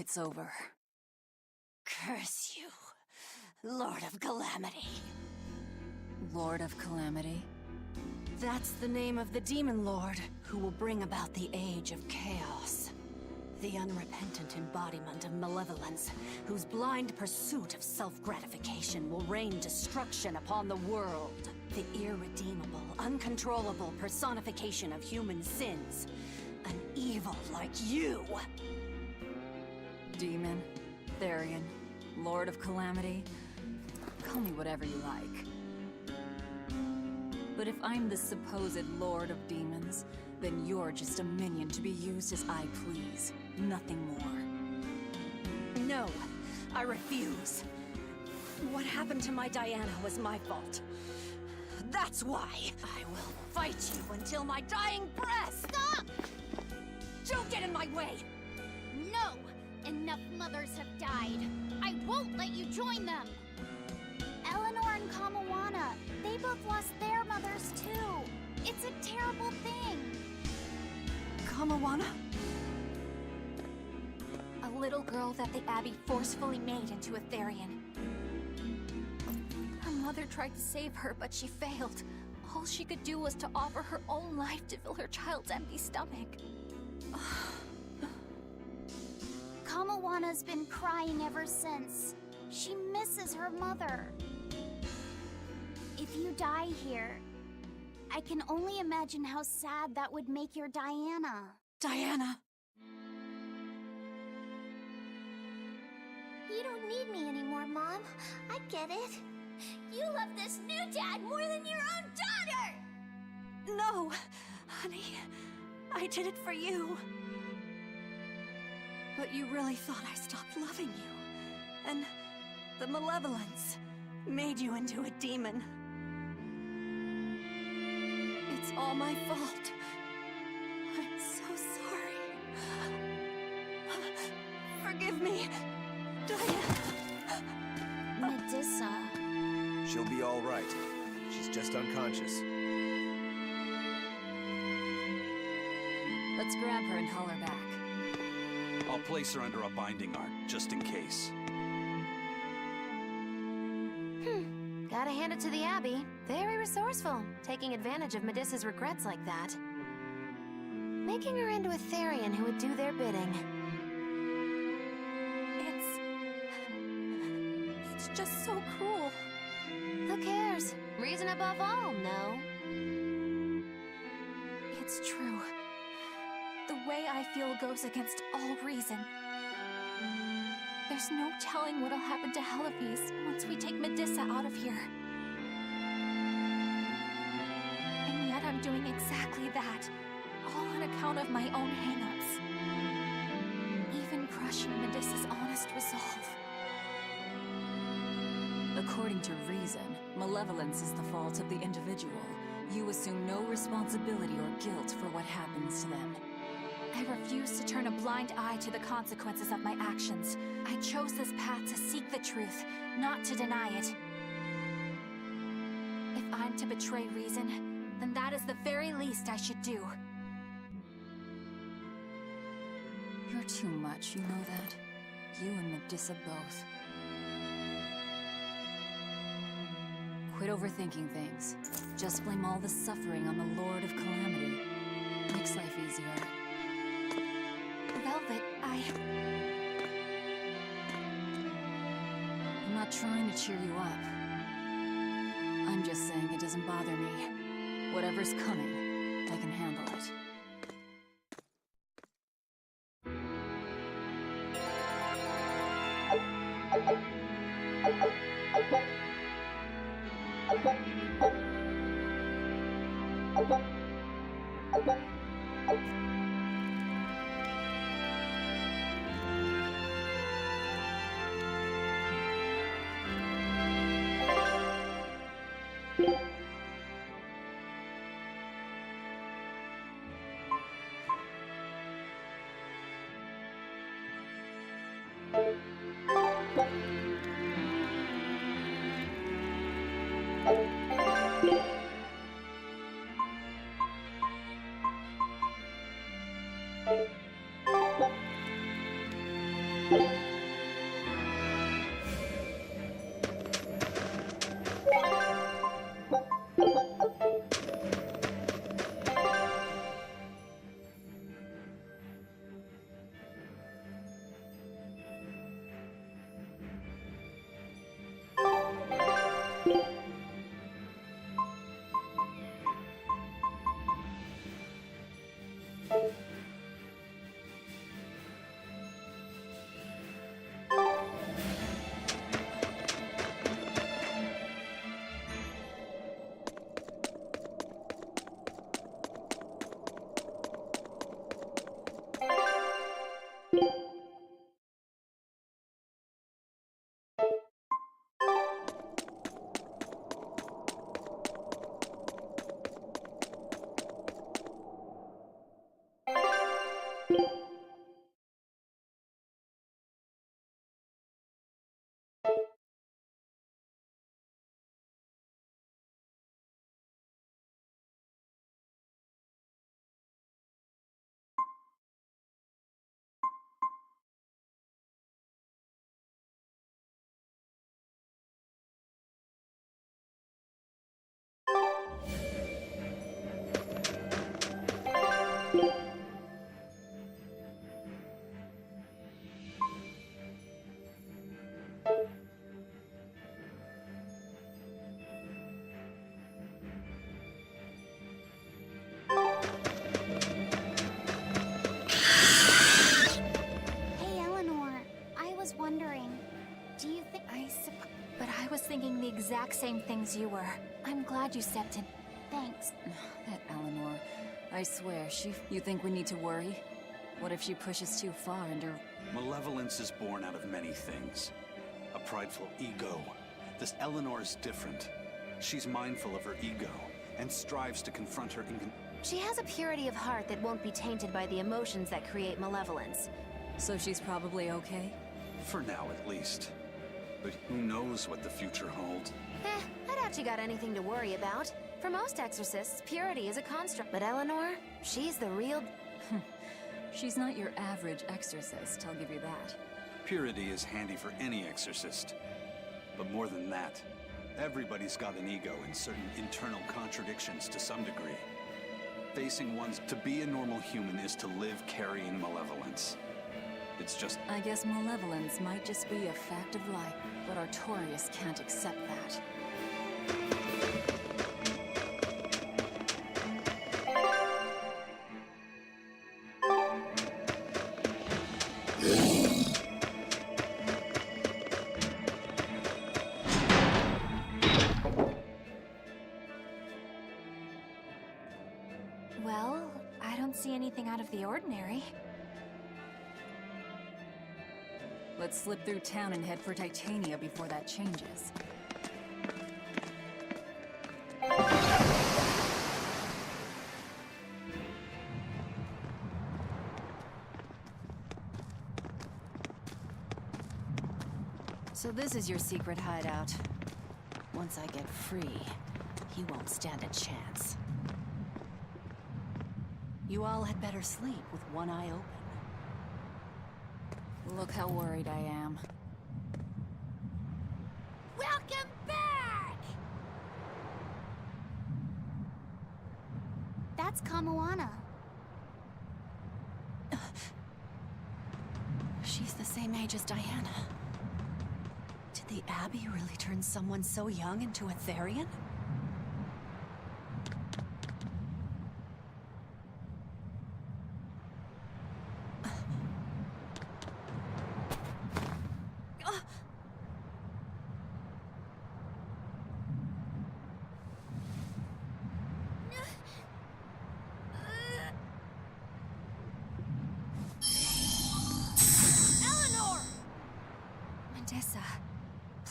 it's over. Curse you, Lord of Calamity. Lord of Calamity? That's the name of the Demon Lord who will bring about the Age of Chaos. The unrepentant embodiment of malevolence, whose blind pursuit of self-gratification will rain destruction upon the world. The irredeemable, uncontrollable personification of human sins. An evil like you! Demon, Therian, Lord of Calamity. Call me whatever you like. But if I'm the supposed Lord of Demons, then you're just a minion to be used as I please. Nothing more. No, I refuse. What happened to my Diana was my fault. That's why I will fight you until my dying breath! Stop! Don't get in my way! No! Enough mothers have died. I won't let you join them! Eleanor and Kamawana, they both lost their mothers too. It's a terrible thing. Kamawana? A little girl that the Abbey forcefully made into a Therian. Her mother tried to save her, but she failed. All she could do was to offer her own life to fill her child's empty stomach. Kamawana's been crying ever since. She misses her mother. If you die here, I can only imagine how sad that would make your Diana. Diana! You don't need me anymore, Mom. I get it. You love this new dad more than your own daughter! No, honey. I did it for you. But you really thought I stopped loving you. And the malevolence made you into a demon. It's all my fault. I'm so sorry. Forgive me, Diana. Medusa. She'll be all right. She's just unconscious. Let's grab her and haul her back. I'll place her under a binding art, just in case. Gotta hand it to the Abbey. Very resourceful, taking advantage of Medusa's regrets like that. Making her into a Therian who would do their bidding. It's just so cruel. Who cares? Reason above all, no? It's true. The way I feel goes against all reason. There's no telling what'll happen to Heliphys once we take Medusa out of here. And yet I'm doing exactly that, all on account of my own hang-ups. Even crushing Medusa's honest resolve. According to reason, malevolence is the fault of the individual. You assume no responsibility or guilt for what happens to them. I refuse to turn a blind eye to the consequences of my actions. I chose this path to seek the truth, not to deny it. If I'm to betray reason, then that is the very least I should do. You're too much, you know that? You and Medusa both. Quit overthinking things. Just blame all the suffering on the Lord of Calamity. Makes life easier. Velvet, I'm not trying to cheer you up. I'm just saying it doesn't bother me. Whatever's coming, I can handle it. Thinking the exact same things you were. I'm glad you stepped in. Thanks. That Eleanor. I swear, You think we need to worry? What if she pushes too far and her... Malevolence is born out of many things. A prideful ego. This Eleanor is different. She's mindful of her ego, and strives to confront her She has a purity of heart that won't be tainted by the emotions that create malevolence. So she's probably okay? For now, at least. But who knows what the future holds? I doubt you got anything to worry about. For most exorcists, purity is a construct. But Eleanor, she's the real... She's not your average exorcist, I'll give you that. Purity is handy for any exorcist. But more than that, everybody's got an ego and certain internal contradictions to some degree. Facing one's... To be a normal human is to live carrying malevolence. It's just... I guess malevolence might just be a fact of life, but Artorias can't accept that. Well, I don't see anything out of the ordinary. Let's slip through town and head for Titania before that changes. So this is your secret hideout. Once I get free, he won't stand a chance. You all had better sleep with one eye open. Look how worried I am. Welcome back! That's Kamoana. She's the same age as Diana. Did the Abbey really turn someone so young into a Therian?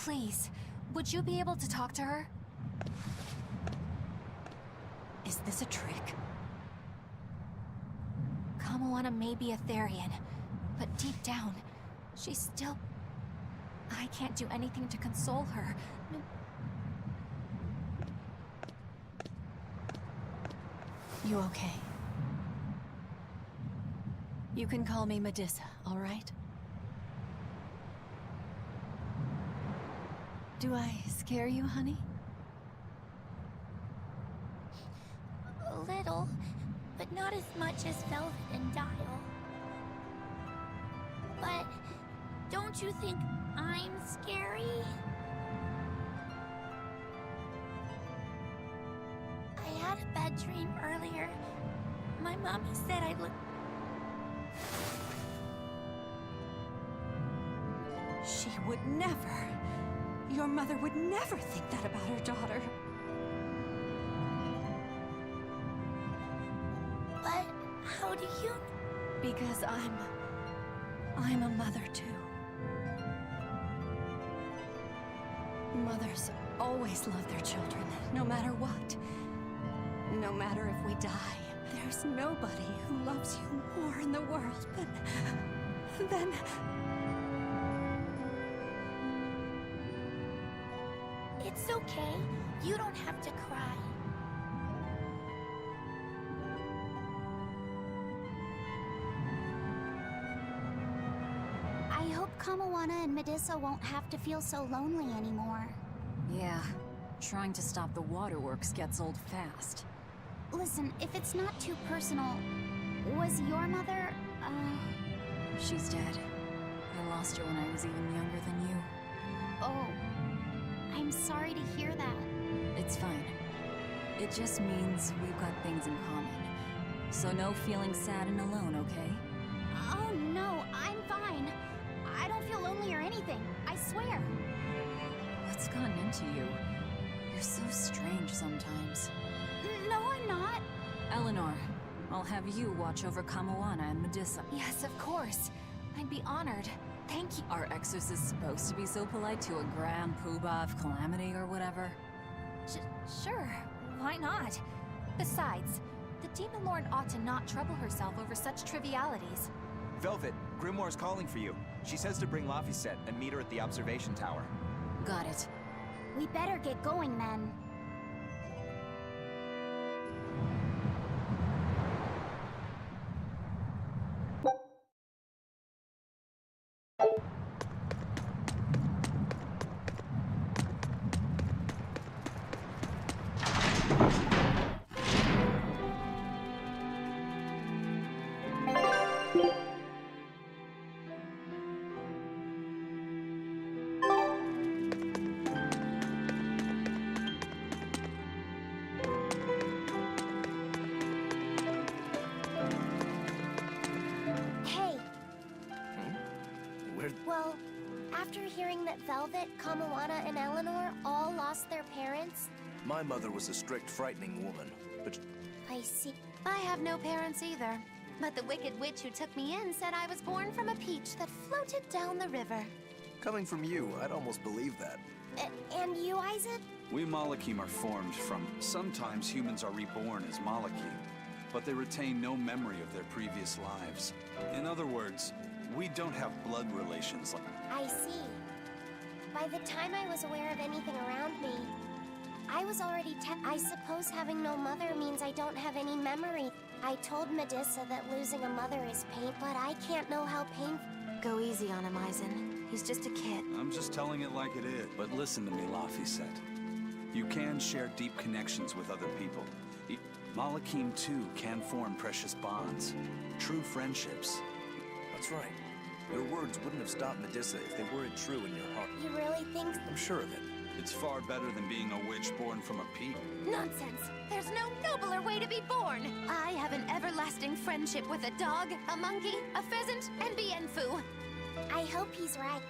Please, would you be able to talk to her? Is this a trick? Kamoana may be a Therian, but deep down, she's still... I can't do anything to console her. You okay? You can call me Medusa, all right? Do I scare you, honey? A little, but not as much as Velvet and Dial. But don't you think I'm scary? I had a bad dream earlier. My mommy said I looked... She would never. Your mother would never think that about her daughter. But how do you... Because I'm a mother too. Mothers always love their children, no matter what. No matter if we die. There's nobody who loves you more in the world than... It's okay. You don't have to cry. I hope Kamawana and Medusa won't have to feel so lonely anymore. Yeah, trying to stop the waterworks gets old fast. Listen, if it's not too personal, was your mother, She's dead. I lost her when I was even younger than you. Oh, I'm sorry to hear that. It's fine. It just means we've got things in common. So no feeling sad and alone, okay? Oh no, I'm fine. I don't feel lonely or anything, I swear. What's gotten into you? You're so strange sometimes. No, I'm not. Eleanor, I'll have you watch over Kamawana and Medusa. Yes, of course. I'd be honored. Thank you. Are exorcists supposed to be so polite to a grand poobah of calamity or whatever? Sure, why not? Besides, the Demon Lord ought to not trouble herself over such trivialities. Velvet, Grimoire's calling for you. She says to bring Laphicet and meet her at the observation tower. Got it. We better get going then. Well, after hearing that Velvet, Kamawana, and Eleanor all lost their parents... My mother was a strict, frightening woman, but I see. I have no parents either. But the wicked witch who took me in said I was born from a peach that floated down the river. coming from you, I'd almost believe that. And you, Isaac? We Malakim are formed from... Sometimes humans are reborn as Malakim, but they retain no memory of their previous lives. In other words, we don't have blood relations like... I see. By the time I was aware of anything around me, I was already I suppose having no mother means I don't have any memory. I told Medusa that losing a mother is pain, but I can't know how painful... Go easy on him, Eisen. He's just a kid. I'm just telling it like it is. But listen to me, Laphicet. You can share deep connections with other people. Malakim, too, can form precious bonds. True friendships. That's right. Your words wouldn't have stopped Medusa if they weren't true in your heart. You really think... I'm sure of it. It's far better than being a witch born from a peak. Nonsense! There's no nobler way to be born! I have an everlasting friendship with a dog, a monkey, a pheasant, and Bienfu. I hope he's right.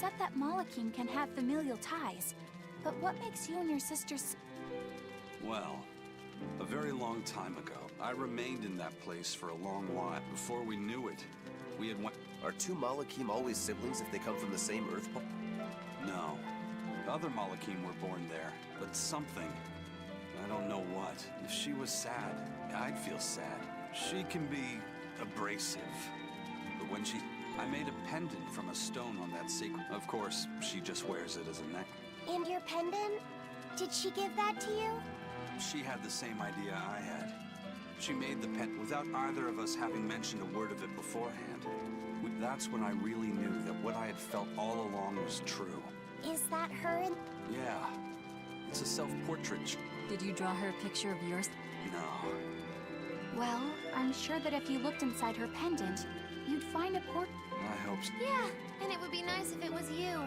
said that Malakim can have familial ties. But what makes you and your sisters... Well, a very long time ago, I remained in that place for a long while. Before we knew it, we had went... Are two Malakim always siblings if they come from the same Earth pole? No. Other Malakim were born there, but something. I don't know what. If she was sad, I'd feel sad. She can be abrasive. But when she... I made a pendant from a stone on that sacred... Of course, she just wears it as a neck. And your pendant? Did she give that to you? She had the same idea I had. She made the pendant without either of us having mentioned a word of it beforehand. That's when I really knew that what I had felt all along was true. Is that her in... Yeah. It's a self-portrait. Did you draw her a picture of yours? No. Well, I'm sure that if you looked inside her pendant, you'd find a I hope so. Yeah, and it would be nice if it was you.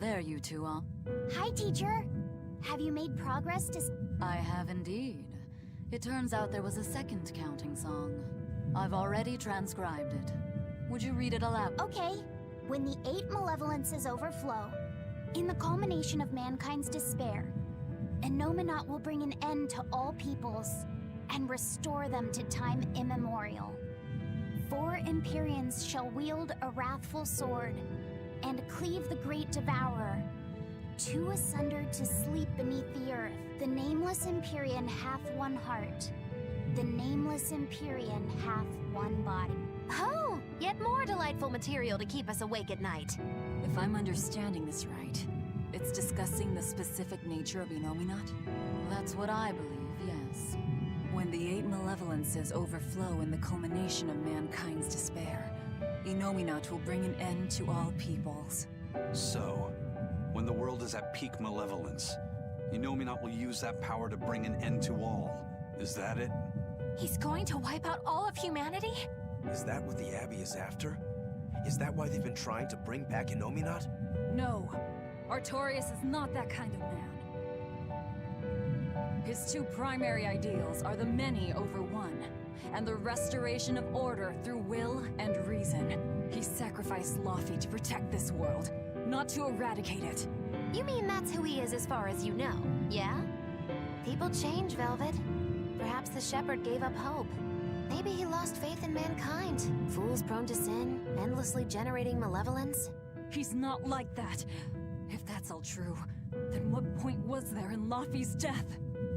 There you two are. Hi, teacher. Have you made progress to... I have indeed. It turns out there was a second counting song. I've already transcribed it. Would you read it aloud? Okay. When the 8 malevolences overflow, in the culmination of mankind's despair, Innominat will bring an end to all peoples and restore them to time immemorial. 4 Empyreans shall wield a wrathful sword and cleave the great devourer. 2 asunder to sleep beneath the earth. The nameless Empyrean hath one heart. The nameless Empyrean hath one body. Oh, yet more delightful material to keep us awake at night. If I'm understanding this right, it's discussing the specific nature of Innominat? That's what I believe, yes. When the 8 malevolences overflow in the culmination of mankind's despair, Innominat will bring an end to all peoples. So, when the world is at peak malevolence, Innominat will use that power to bring an end to all. Is that it? He's going to wipe out all of humanity? Is that what the Abbey is after? Is that why they've been trying to bring back Innominat? No. Artorias is not that kind of man. His 2 primary ideals are the many over one, and the restoration of order through will and reason. He sacrificed Laufey to protect this world, not to eradicate it. You mean that's who he is as far as you know, yeah? People change, Velvet. Perhaps the Shepherd gave up hope. Maybe he lost faith in mankind. Fools prone to sin, endlessly generating malevolence. He's not like that. If that's all true, then what point was there in Laufey's death?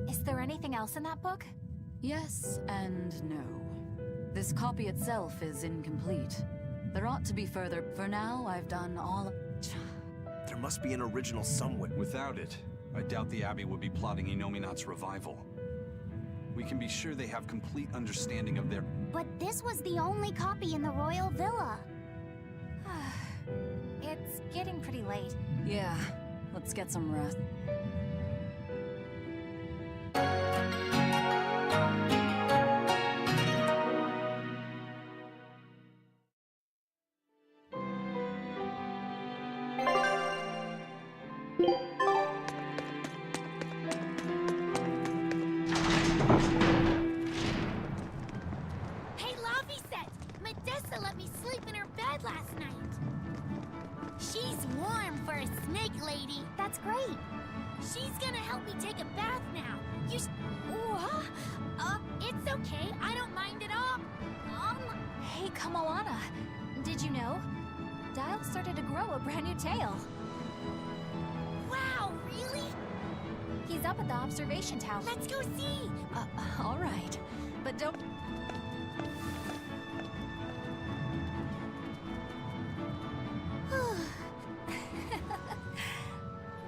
Is there anything else in that book? Yes and no. This copy itself is incomplete. There ought to be further. For now, I've done all... There must be an original somewhere. Without it, I doubt the Abbey would be plotting Innominat's revival. We can be sure they have complete understanding of their... But this was the only copy in the royal villa. It's getting pretty late. Yeah, let's get some rest. Hey, Laufey, Medessa let me sleep in her bed last night. She's warm for a snake lady. That's great. She's gonna help me take a bath now. It's okay. I don't mind at all. Hey, Kamawana. Did you know? Dial started to grow a brand new tail. Wow, really? He's up at the observation tower. Let's go see. All right. But don't...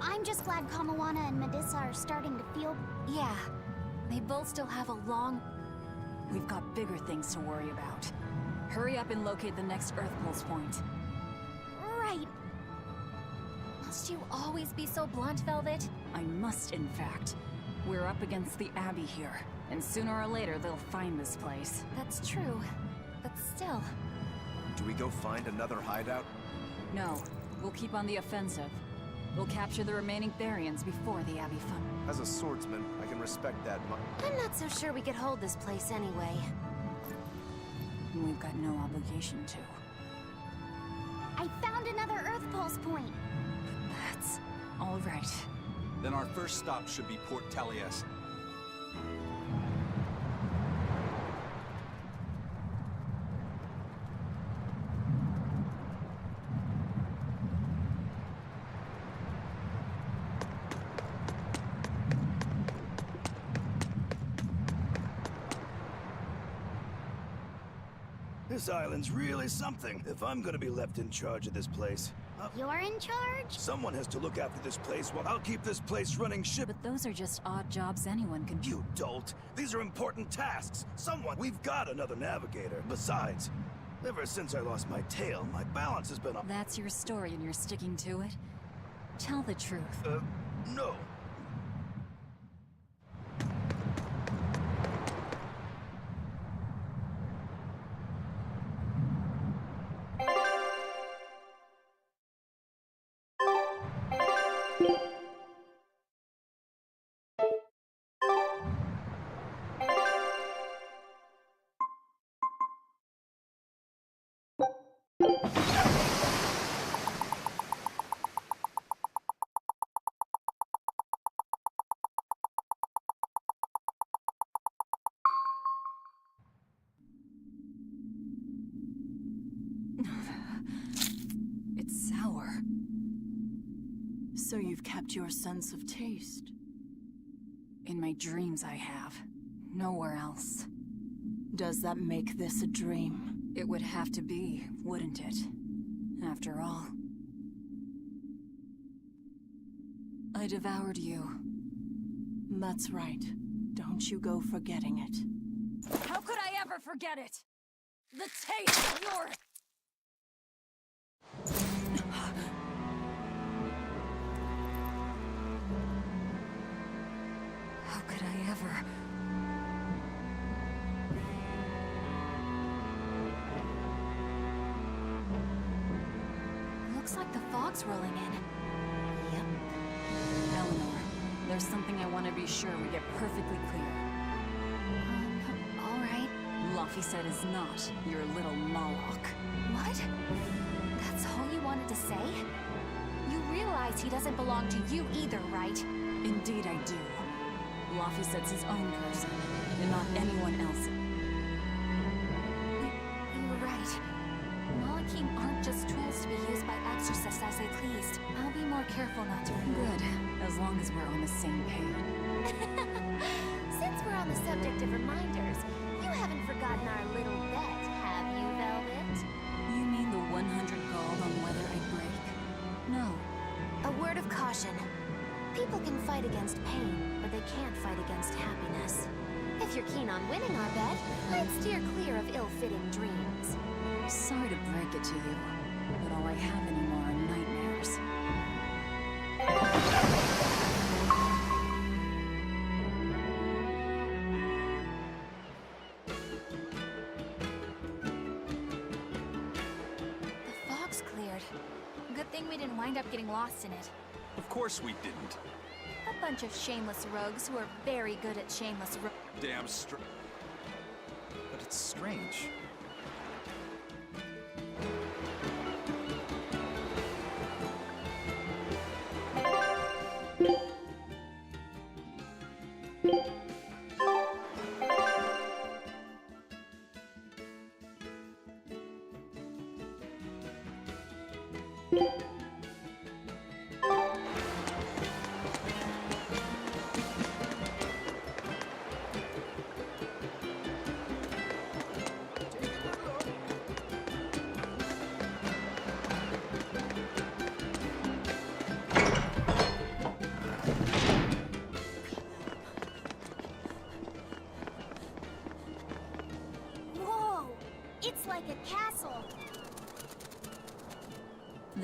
I'm just glad Kamawana and Medessa are starting to feel... Yeah, they both still have a long... We've got bigger things to worry about. Hurry up and locate the next Earth Pulse point. Right. Must you always be so blunt, Velvet? I must, in fact. We're up against the Abbey here, and sooner or later they'll find this place. That's true, but still. Do we go find another hideout? No, we'll keep on the offensive. We'll capture the remaining Therians before the Abbey fun. As a swordsman, I can respect that much. I'm not so sure we could hold this place anyway. We've got no obligation to. I found another Earth Pulse point. That's all right. Then our first stop should be Port Taliesin. This island's really something, if I'm gonna be left in charge of this place. You're in charge? Someone has to look after this place while I'll keep this place running ship. But those are just odd jobs anyone can do. You dolt. These are important tasks. We've got another navigator. Besides, ever since I lost my tail, my balance has been up. That's your story and you're sticking to it? Tell the truth. No. It's sour. So you've kept your sense of taste? In my dreams I have. Nowhere else. Does that make this a dream? It would have to be, wouldn't it? After all. I devoured you. That's right. Don't you go forgetting it. How could I ever forget it? The taste of your... How could I ever... Looks like the fog's rolling in. Yep. Eleanor, there's something I want to be sure we get perfectly clear. All right. Laphicet is not your little Moloch. What? That's all you wanted to say? You realize he doesn't belong to you either, right? Indeed I do. Laphicet's his own person, and not anyone else. You were right. Malachim aren't just tools to be used by exorcists as they pleased. I'll be more careful not to Good, as long as we're on the same page. Since we're on the subject of reminders, you haven't forgotten our little bet, have you, Velvet? You mean the 100 gold on whether I break? No. A word of caution. People can fight against pain, but they can't fight against happiness. If you're keen on winning our bet, I'd steer clear of ill-fitting dreams. Sorry to break it to you, but all I have anymore are nightmares. The fog's cleared. Good thing we didn't wind up getting lost in it. Of course we didn't. A bunch of shameless rogues who are very good at shameless Damn straight. But it's strange.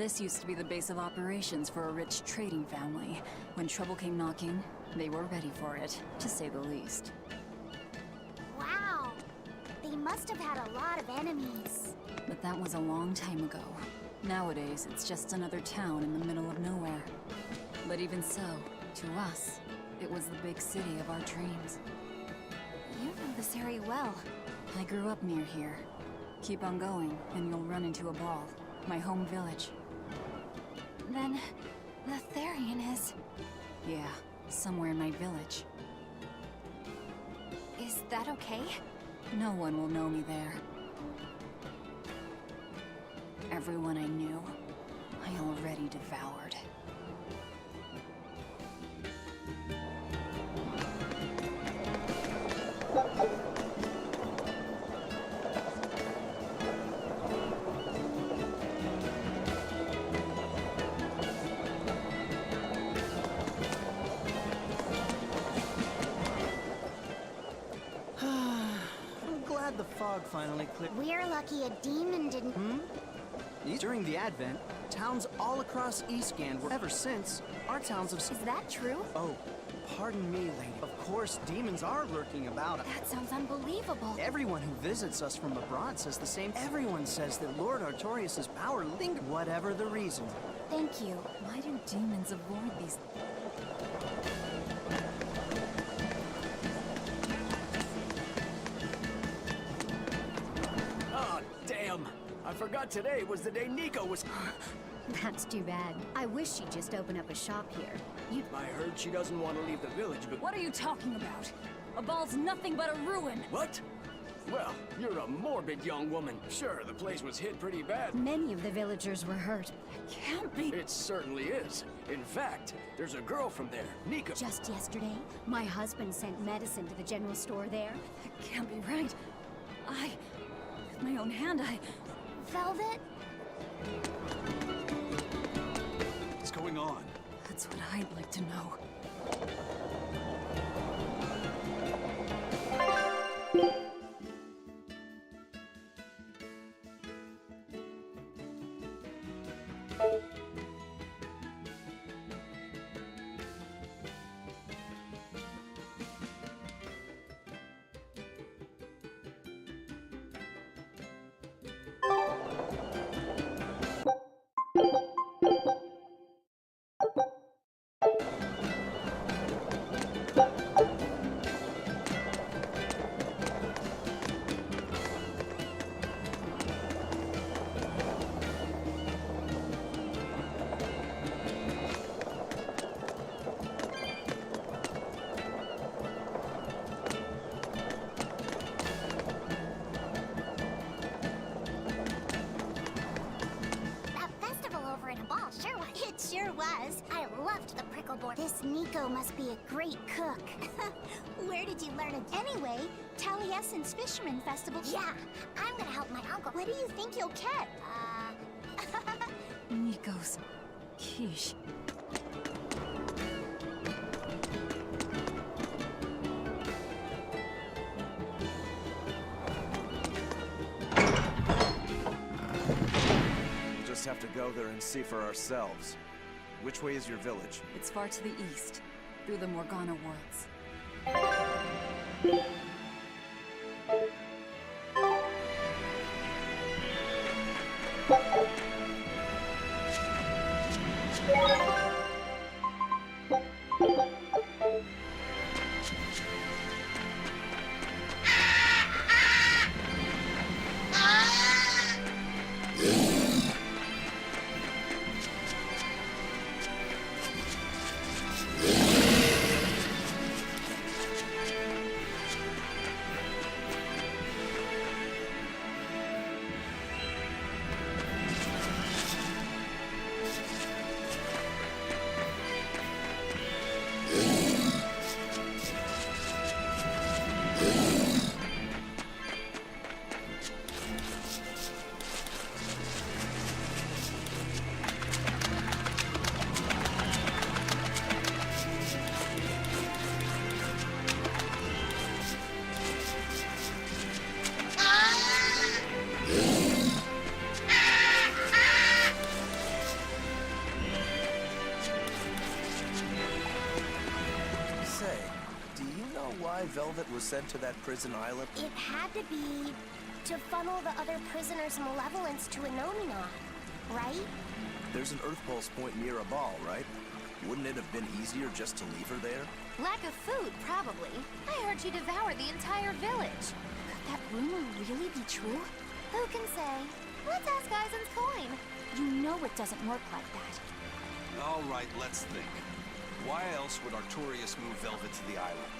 This used to be the base of operations for a rich trading family. When trouble came knocking, they were ready for it, to say the least. Wow. They must have had a lot of enemies. But that was a long time ago. Nowadays, it's just another town in the middle of nowhere. But even so, to us, it was the big city of our dreams. You know this area well. I grew up near here. Keep on going, and you'll run into a ball. My home village. Then, the Therian is... Yeah, somewhere in my village. Is that okay? No one will know me there. Everyone I knew, I already devoured. I'm glad the fog finally cleared. We're lucky a demon didn't... During the Advent, towns all across Eastgand were ever since. Our towns have... Is that true? Oh, pardon me, lady. Of course, demons are lurking about. That sounds unbelievable. Everyone who visits us from abroad says the same. Everyone says that Lord Artorius' power lingers, whatever the reason. Thank you. Why do demons avoid these... Oh, damn. I forgot today was the day Nico was... That's too bad. I wish she'd just open up a shop here. I heard she doesn't want to leave the village, but... What are you talking about? A ball's nothing but a ruin! What? Well, you're a morbid young woman. Sure, the place was hit pretty bad. Many of the villagers were hurt. Can't be... It certainly is. In fact, there's a girl from there, Nico. Just yesterday, my husband sent medicine to the general store there. That can't be right. With my own hand, Velvet? What's going on? That's what I'd like to know. It sure was. I loved the prickle board. This Nico must be a great cook. Where did you learn it? Anyway, Taliesin's Fisherman Festival. Yeah, I'm gonna help my uncle. What do you think you'll catch? Nico's quiche. Have to go there and see for ourselves. Which way is your village? It's far to the east, through the Morgana woods. why Velvet was sent to that prison island? It had to be to funnel the other prisoners' malevolence to Innominat, right? There's an Earth Pulse point near Abal, right? Wouldn't it have been easier just to leave her there? Lack of food, probably. I heard she devoured the entire village. Could that rumor really be true? Who can say? Let's ask Eisen's coin. You know it doesn't work like that. All right, let's think. Why else would Artorias move Velvet to the island?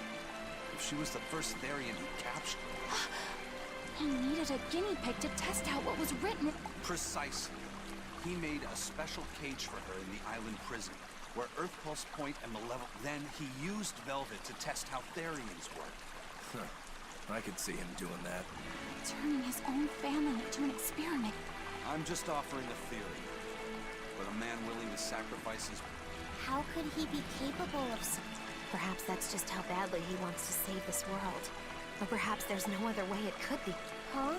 If she was the first Therian he captured... He needed a guinea pig to test out what was written. Precisely. He made a special cage for her in the island prison, where Earth Pulse Point and Malevolent... Then he used Velvet to test how Therians work. Huh. I could see him doing that. Turning his own family into an experiment. I'm just offering a theory. But a man willing to sacrifice his... How could he be capable of so... Perhaps that's just how badly he wants to save this world. Or perhaps there's no other way it could be. Huh?